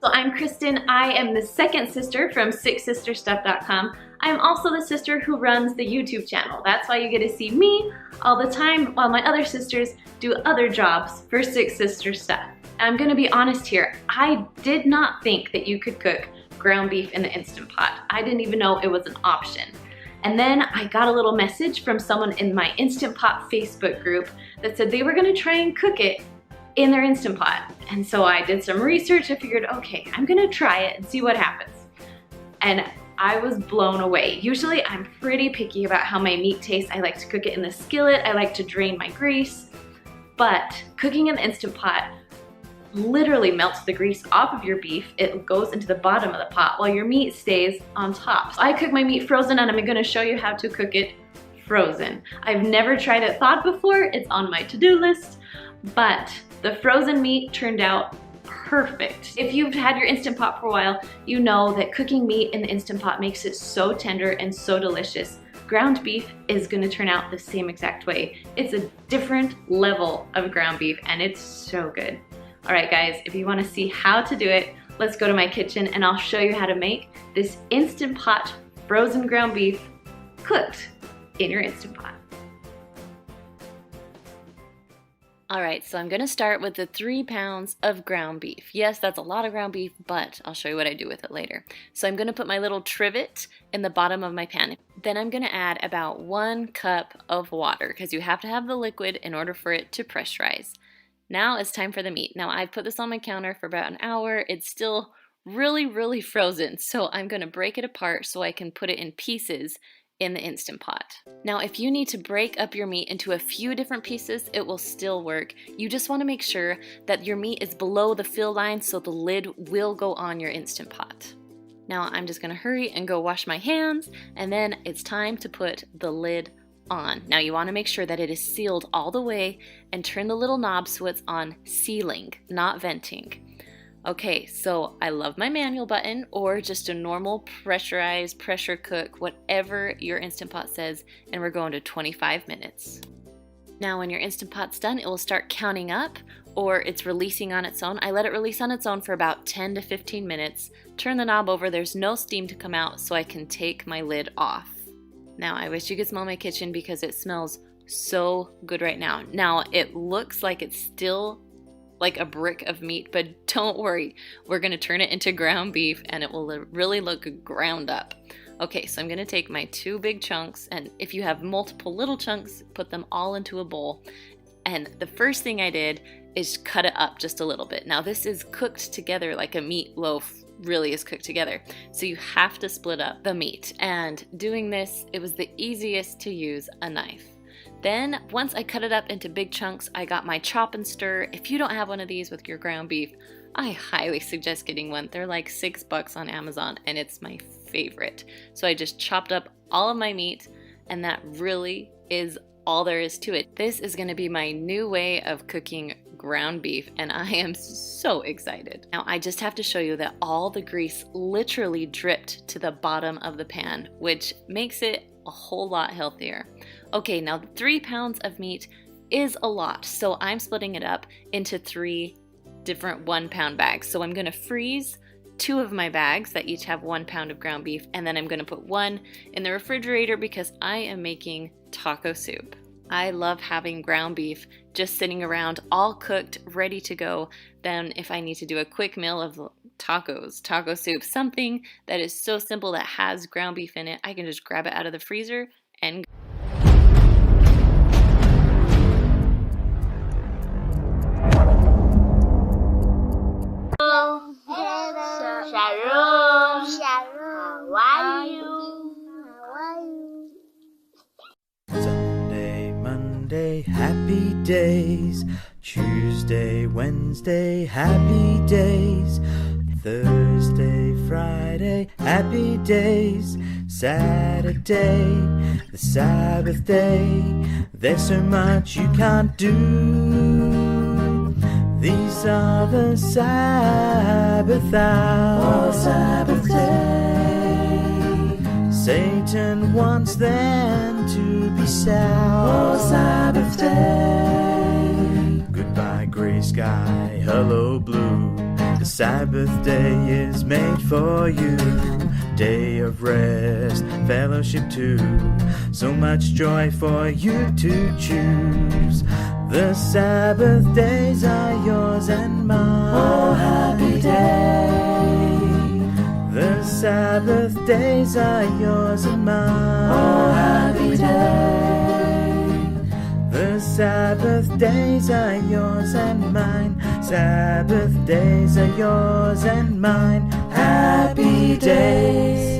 So I'm Kristen. I am the second sister from SickSisterStuff.com. I'm also the sister who runs the YouTube channel. That's why you get to see me all the time while my other sisters do other jobs for Sick Sister Stuff. I'm gonna be honest here, I did not think that you could cook ground beef in the Instant Pot. I didn't even know it was an option. And then I got a little message from someone in my Instant Pot Facebook group that said they were gonna try and cook it in their Instant Pot. And so I did some research. I figured, okay, I'm gonna try it and see what happens. And I was blown away. Usually I'm pretty picky about how my meat tastes. I like to cook it in the skillet. I like to drain my grease. But cooking in the Instant Pot literally melts the grease off of your beef. It goes into the bottom of the pot while your meat stays on top. So I cook my meat frozen, and I'm gonna show you how to cook it frozen. I've never tried it thawed before. It's on my to-do list, but the frozen meat turned out perfect. If you've had your Instant Pot for a while, you know that cooking meat in the Instant Pot makes it so tender and so delicious. Ground beef is gonna turn out the same exact way. It's a different level of ground beef, and it's so good. All right, guys, if you wanna see how to do it, let's go to my kitchen and I'll show you how to make this Instant Pot frozen ground beef cooked in your Instant Pot. All right, so I'm gonna start with the 3 pounds of ground beef. Yes, that's a lot of ground beef, but I'll show you what I do with it later. So I'm gonna put my little trivet in the bottom of my pan. Then I'm gonna add about 1 cup of water, because you have to have the liquid in order for it to pressurize. Now it's time for the meat. Now I've put this on my counter for about an hour. It's still really frozen, so I'm gonna break it apart so I can put it in pieces in the Instant Pot. Now if you need to break up your meat into a few different pieces, it will still work. You just wanna make sure that your meat is below the fill line so the lid will go on your Instant Pot. Now I'm just gonna hurry and go wash my hands, and then it's time to put the lid on. Now you want to make sure that it is sealed all the way and turn the little knob so it's on sealing, not venting. Okay, so I love my manual button or just a normal pressurized pressure cook, whatever your Instant Pot says, and we're going to 25 minutes. Now when your Instant Pot's done, it will start counting up or it's releasing on its own. I let it release on its own for about 10 to 15 minutes. Turn the knob over, there's no steam to come out, so I can take my lid off. Now, I wish you could smell my kitchen because it smells so good right now. Now, it looks like it's still like a brick of meat, but don't worry. We're gonna turn it into ground beef and it will really look ground up. Okay, so I'm gonna take my 2 big chunks, and if you have multiple little chunks, put them all into a bowl. And the first thing I did is cut it up just a little bit. Now, this is cooked together like a meatloaf really is cooked together. So you have to split up the meat. And doing this, it was the easiest to use a knife. Then once I cut it up into big chunks, I got my chop and stir. If you don't have one of these with your ground beef, I highly suggest getting one. They're like $6 on Amazon and it's my favorite. So I just chopped up all of my meat, and that really is all there is to it. This is gonna be my new way of cooking ground beef, and I am so excited. Now I just have to show you that all the grease literally dripped to the bottom of the pan, which makes it a whole lot healthier. Okay, now 3 pounds of meat is a lot, so I'm splitting it up into 3 different 1 pound bags. So I'm gonna freeze 2 of my bags that each have 1 pound of ground beef, and then I'm gonna put 1 in the refrigerator because I am making taco soup. I love having ground beef just sitting around all cooked, ready to go. Then if I need to do a quick meal of tacos, taco soup, something that is so simple that has ground beef in it, I can just grab it out of the freezer and happy days. Tuesday, Wednesday, happy days. Thursday, Friday, happy days. Saturday, the Sabbath day. There's so much you can't do. These are the Sabbath hours. Oh, Sabbath day. Satan wants them to be sad. Oh, Sabbath day. Goodbye, gray sky. Hello, blue. The Sabbath day is made for you, day of rest, fellowship too. So much joy for you to choose. The Sabbath days are yours and mine. Oh, happy day. The Sabbath days are yours and mine. Oh, happy day. The Sabbath days are yours and mine. Sabbath days are yours and mine. Happy days.